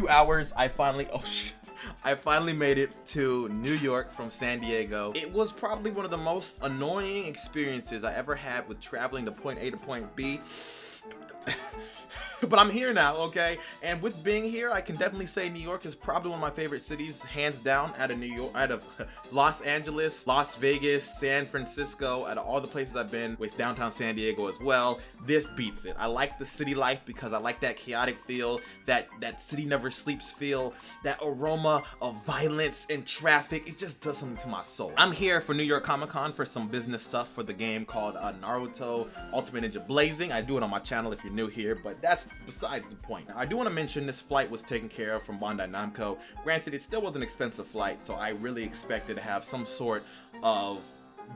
2 hours, I finally, I finally made it to New York from San Diego. It was probably one of the most annoying experiences I ever had with traveling to point A to point B. But I'm here now, okay? And with being here, I can definitely say New York is probably one of my favorite cities, hands down, out of Los Angeles, Las Vegas, San Francisco, out of all the places I've been, with downtown San Diego as well. This beats it. I like the city life because I like that chaotic feel, that city never sleeps feel, that aroma of violence and traffic. It just does something to my soul. I'm here for New York Comic Con for some business stuff for the game called Naruto Ultimate Ninja Blazing. I do it on my channel if you're new here, but that's besides the point. Now, I do want to mention this flight was taken care of from Bandai Namco. Granted, it still was an expensive flight, so I really expected to have some sort of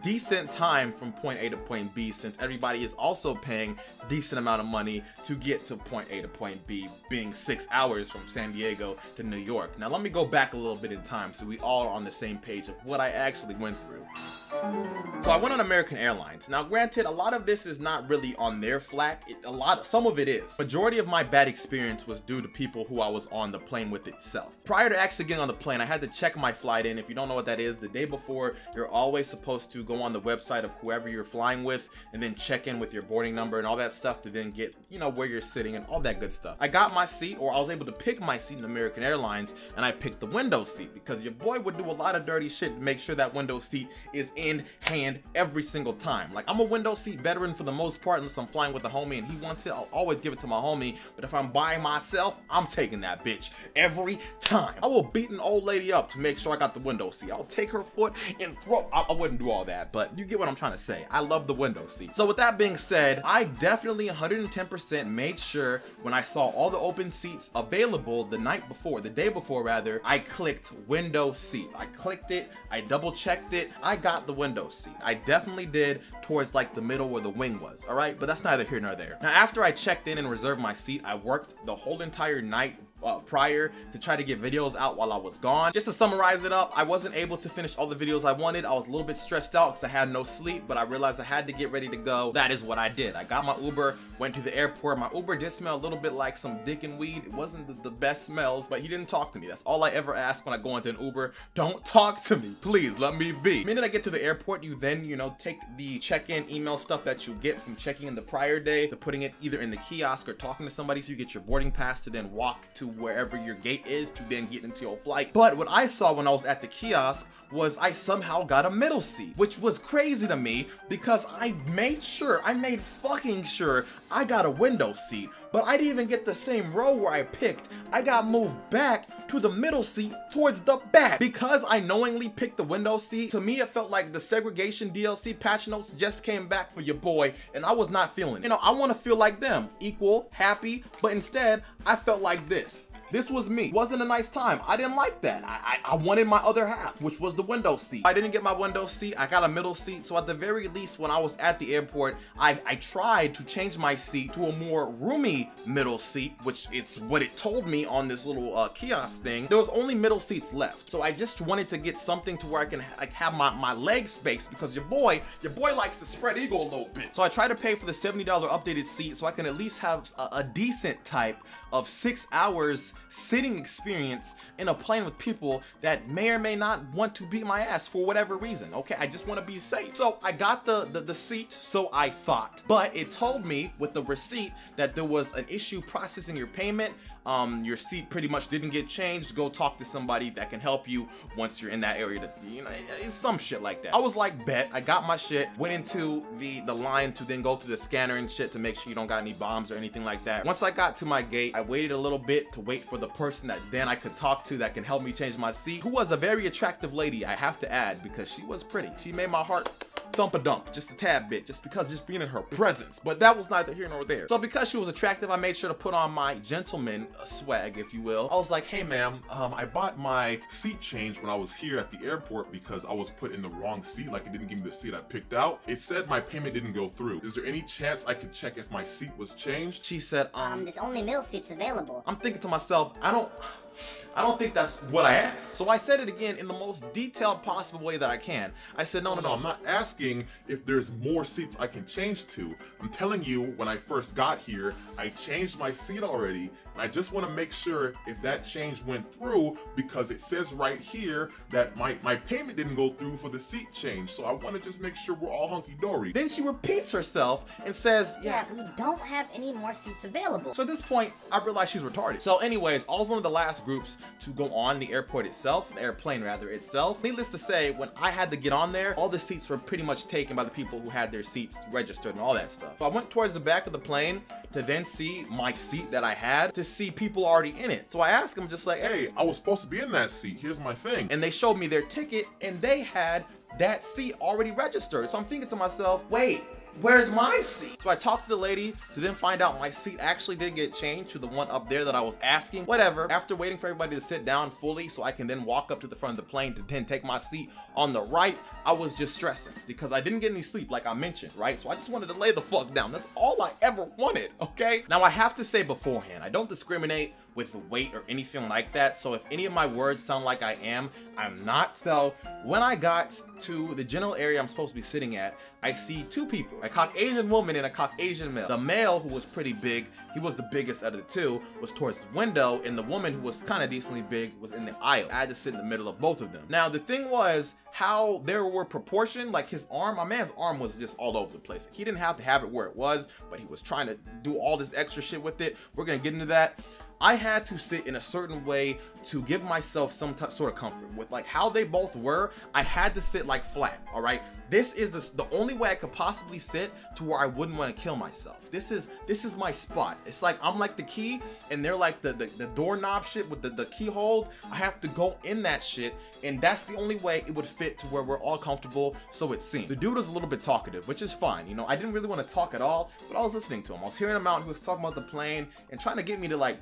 decent time from point A to point B, since everybody is also paying decent amount of money to get to point A to point B, being 6 hours from San Diego to New York. Now let me go back a little bit in time so we all are on the same page of what I actually went through. So I went on American Airlines. Now granted, a lot of this is not really on their flack. Some of it is. Majority of my bad experience was due to people who I was on the plane with itself. Prior to actually getting on the plane, I had to check my flight in. If you don't know what that is, the day before, you're always supposed to go on the website of whoever you're flying with and then check in with your boarding number and all that stuff to then get, you know, where you're sitting and all that good stuff. I got my seat, or I was able to pick my seat in American Airlines, and I picked the window seat because your boy would do a lot of dirty shit to make sure that window seat is in hand every single time. Like, I'm a window seat veteran for the most part, unless I'm flying with a homie and he wants it, I'll always give it to my homie. But if I'm by myself, I'm taking that bitch every time. I will beat an old lady up to make sure I got the window seat. I'll take her foot and throw. I wouldn't do all that, but you get what I'm trying to say. I love the window seat. So with that being said, I definitely 110% made sure when I saw all the open seats available the day before rather, I clicked window seat. I clicked it, I double checked it, I got the window seat. I definitely did towards like the middle where the wing was, all right? But that's neither here nor there. Now, after I checked in and reserved my seat, I worked the whole entire night prior to try to get videos out while I was gone. Just to summarize it up, I wasn't able to finish all the videos I wanted. I was a little bit stressed out because I had no sleep, but I realized I had to get ready to go. That is what I did. I got my Uber, went to the airport. My Uber did smell a little bit like some dick and weed. It wasn't the best smells, but he didn't talk to me. That's all I ever ask when I go into an Uber. Don't talk to me, please. Let me be. The minute I get to the airport, you then, you know, take the check-in email stuff that you get from checking in the prior day to putting it either in the kiosk or talking to somebody, so you get your boarding pass to then walk to wherever your gate is to then get into your flight. But what I saw when I was at the kiosk was I somehow got a middle seat, which was crazy to me because I made fucking sure I got a window seat, but I didn't even get the same row where I picked. I got moved back to the middle seat towards the back because I knowingly picked the window seat. To me, it felt like the segregation DLC patch notes just came back for your boy, and I was not feeling it. You know, I want to feel like them, equal, happy, but instead I felt like this. This was me. Wasn't a nice time. I didn't like that. I wanted my other half, which was the window seat. I didn't get my window seat. I got a middle seat. So at the very least, when I was at the airport, I tried to change my seat to a more roomy middle seat, which is what it told me on this little kiosk thing. There was only middle seats left. So I just wanted to get something to where I can like have my leg space, because your boy likes to spread eagle a little bit. So I tried to pay for the $70 updated seat so I can at least have a decent type of 6 hours sitting experience in a plane with people that may or may not want to beat my ass for whatever reason. Okay, I just want to be safe. So I got the seat, so I thought, but it told me with the receipt that there was an issue processing your payment. Your seat pretty much didn't get changed. Go talk to somebody that can help you once you're in that area. You know, it's some shit like that. I was like, bet. I got my shit, went into the line to then go through the scanner and shit to make sure you don't got any bombs or anything like that. Once I got to my gate, I waited a little bit to wait for the person that then I could talk to that can help me change my seat, who was a very attractive lady, I have to add, because she was pretty. She made my heart thump a dump just a tad bit, just being in her presence. But that was neither here nor there. So because she was attractive, I made sure to put on my gentleman swag, if you will. I was like, hey ma'am, I bought my seat changed when I was here at the airport because I was put in the wrong seat. Like, it didn't give me the seat I picked out. It said my payment didn't go through. Is there any chance I could check if my seat was changed? She said, there's only middle seats available. I'm thinking to myself, I don't think that's what I asked. So I said it again in the most detailed possible way that I can. I said, no, I'm not asking if there's more seats I can change to. I'm telling you, when I first got here, I changed my seat already, And I just want to make sure if that change went through, because it says right here that my payment didn't go through for the seat change. So I want to just make sure we're all hunky-dory. Then she repeats herself and says, Yeah, we don't have any more seats available. So at this point, I realized she's retarded. So anyways, I was one of the last groups to go on the airport itself, the airplane rather itself. Needless to say, when I had to get on there, all the seats were pretty much taken by the people who had their seats registered and all that stuff. So I went towards the back of the plane to then see my seat that I had, to see people already in it. So I asked them just like, Hey, I was supposed to be in that seat. Here's my thing. and they showed me their ticket and they had that seat already registered. So I'm thinking to myself, wait, where's my seat? So I talked to the lady to then find out my seat actually did get changed to the one up there that I was asking. Whatever. After waiting for everybody to sit down fully so I can then walk up to the front of the plane to then take my seat on the right, I was just stressing because I didn't get any sleep like I mentioned, right? So I just wanted to lay the fuck down. That's all I ever wanted, okay? Now I have to say beforehand, I don't discriminate with weight or anything like that. So if any of my words sound like I am, I'm not. So when I got to the general area I'm supposed to be sitting at, I see two people, a Caucasian woman and a Caucasian male. The male, who was pretty big, he was the biggest out of the two, was towards the window, and the woman, who was kind of decently big, was in the aisle. I had to sit in the middle of both of them. Now the thing was how there were proportion, like his arm, my man's arm was just all over the place. He didn't have to have it where it was, but he was trying to do all this extra shit with it. We're gonna get into that. I had to sit in a certain way to give myself some sort of comfort with like how they both were. I had to sit like flat. All right, this is the only way I could possibly sit to where I wouldn't want to kill myself. This is my spot. It's like I'm like the key and they're like the doorknob shit with the keyhole. I have to go in that shit, and that's the only way it would fit to where we're all comfortable. So it seemed. The dude was a little bit talkative, which is fine. You know, I didn't really want to talk at all, but I was listening to him. I was hearing him out. He was talking about the plane and trying to get me to like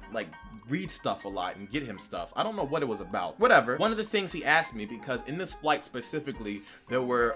read stuff a lot and get him stuff. I don't know what it was about. Whatever. One of the things he asked me, because in this flight specifically, there were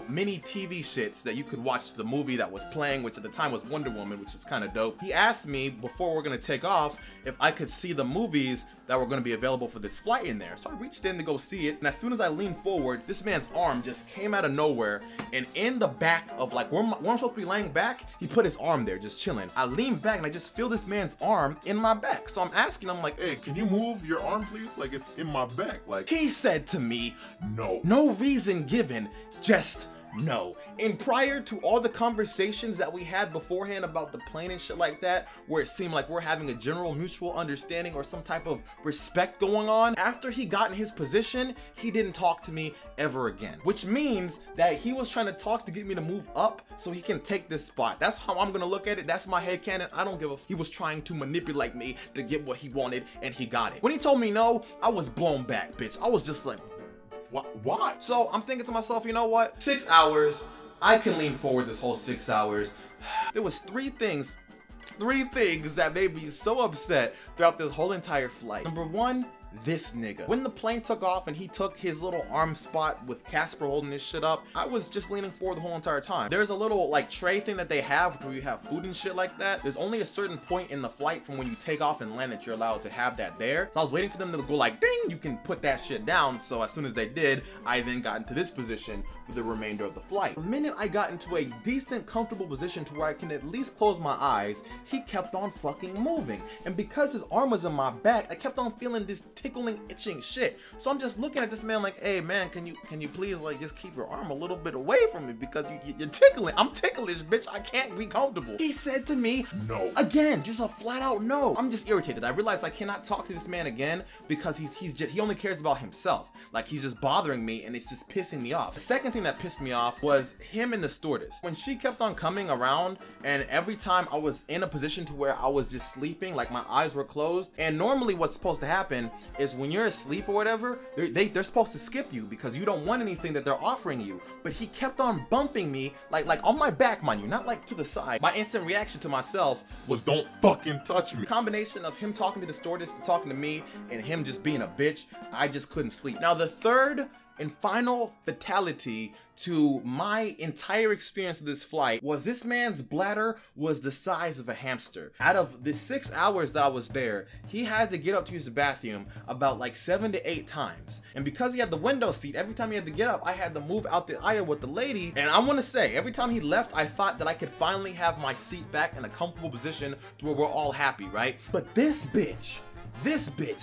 mini TV shits that you could watch the movie that was playing, which at the time was Wonder Woman, which is kind of dope. He asked me before we're gonna take off if I could see the movies that were going to be available for this flight in there. So I reached in to go see it, and as soon as I leaned forward, this man's arm just came out of nowhere, and in the back of like where I'm supposed to be laying back, he put his arm there just chilling. I leaned back and I just feel this man's arm in my back. So I'm asking him like, Hey, can you move your arm please? Like it's in my back. Like he said to me, no. no reason given, just no. And prior to all the conversations that we had beforehand about the plane and shit like that, where it seemed like we're having a general mutual understanding or some type of respect going on, after he got in his position, he didn't talk to me ever again. Which means that he was trying to talk to get me to move up so he can take this spot. That's how I'm gonna look at it. That's my headcanon. I don't give a f. He was trying to manipulate me to get what he wanted, and he got it. When he told me no, I was blown back, bitch. I was just like, why? so I'm thinking to myself, you know what? 6 hours. I can lean forward this whole 6 hours. There was three things that made me so upset throughout this whole entire flight. Number one, this nigga. When the plane took off and he took his little arm spot with Casper holding this shit up, I was just leaning forward the whole entire time. There's a little like tray thing that they have where you have food and shit like that. There's only a certain point in the flight from when you take off and land that you're allowed to have that there. So I was waiting for them to go like, ding, you can put that shit down. So as soon as they did, I then got into this position for the remainder of the flight. The minute I got into a decent, comfortable position to where I can at least close my eyes, he kept on fucking moving. And because his arm was in my back, I kept on feeling this tickling, itching shit. So I'm just looking at this man like, hey man, can you please like just keep your arm a little bit away from me because you're tickling. I'm ticklish, bitch. I can't be comfortable. He said to me, no. Again, just a flat out no. I'm just irritated. I realized I cannot talk to this man again because he only cares about himself. Like he's just bothering me and it's just pissing me off. The second thing that pissed me off was him and the stewardess. When she kept on coming around, and every time I was in a position to where I was just sleeping, like my eyes were closed, and normally what's supposed to happen is when you're asleep or whatever, they're supposed to skip you because you don't want anything that they're offering you. But he kept on bumping me like on my back, mind you, not like to the side. My instant reaction to myself was don't fucking touch me. Combination of him talking to the stewardess, talking to me, and him just being a bitch. I just couldn't sleep. Now the third And final fatality to my entire experience of this flight was this man's bladder was the size of a hamster. Out of the 6 hours that I was there, he had to get up to use the bathroom about like 7 to 8 times. And because he had the window seat, every time he had to get up, I had to move out the aisle with the lady. And I want to say, every time he left, I thought that I could finally have my seat back in a comfortable position to where we're all happy, right? But this bitch,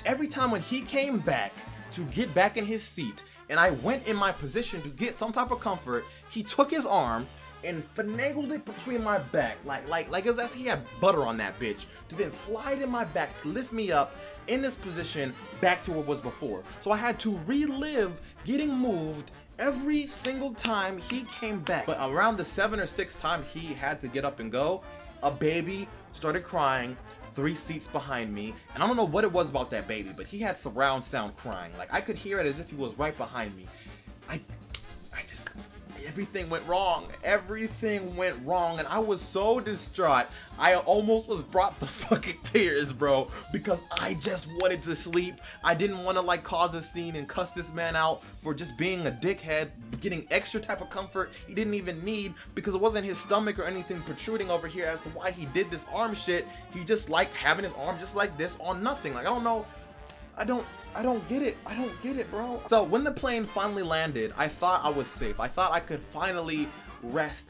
every time when he came back to get back in his seat, and I went in my position to get some type of comfort, he took his arm and finagled it between my back, like it was as he had butter on that bitch, to then slide in my back to lift me up in this position back to where it was before. So I had to relive getting moved every single time he came back. But around the 7th or 6th time he had to get up and go, a baby started crying 3 seats behind me, and I don't know what it was about that baby, but he had surround sound crying. Like, I could hear it as if he was right behind me. I just, everything went wrong. Everything went wrong, and I was so distraught. I almost was brought to fucking tears, bro, because I just wanted to sleep. I didn't want to like cause a scene and cuss this man out for just being a dickhead, getting extra type of comfort he didn't even need, because it wasn't his stomach or anything protruding over here as to why he did this arm shit. He just liked having his arm just like this on nothing. Like, I don't know. I don't get it. I don't get it, bro. So when the plane finally landed, I thought I was safe. I thought I could finally rest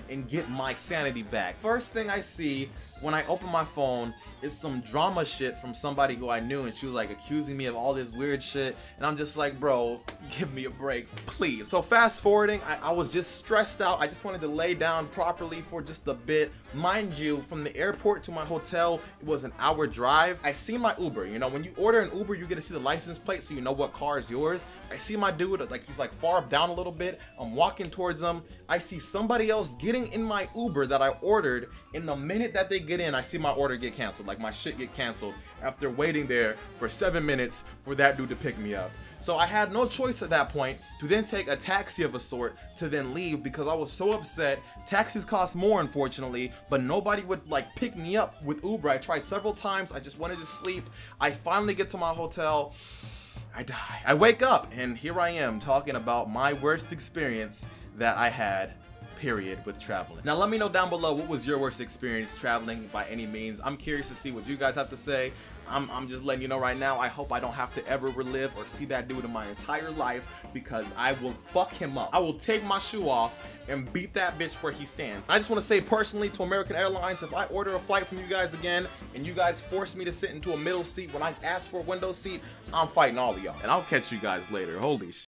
and get my sanity back. First thing I see when I open my phone is some drama shit from somebody who I knew, and she was like accusing me of all this weird shit, and I'm just like, bro, give me a break, please. So fast forwarding, I was just stressed out. I just wanted to lay down properly for just a bit. Mind you, from the airport to my hotel, it was an hour drive. I see my Uber. You know, when you order an Uber, you get to see the license plate so you know what car is yours. I see my dude, like, he's like far down a little bit. I'm walking towards him. I see somebody else getting in my Uber that I ordered. In the minute that they get in, I see my order get canceled, like my shit get canceled after waiting there for 7 minutes for that dude to pick me up. So I had no choice at that point to then take a taxi of a sort to then leave, because I was so upset. Taxis cost more, unfortunately, but nobody would like pick me up with Uber. I tried several times. I just wanted to sleep. I finally get to my hotel. I die. I wake up, and here I am talking about my worst experience that I had, period, with traveling. Now let me know down below, what was your worst experience traveling by any means. I'm curious to see what you guys have to say. I'm just letting you know right now, I hope I don't have to ever relive or see that dude in my entire life, because I will fuck him up. I will take my shoe off and beat that bitch where he stands. I just want to say personally to American Airlines, if I order a flight from you guys again and you guys force me to sit into a middle seat when I asked for a window seat, I'm fighting all of y'all. And I'll catch you guys later. Holy shit.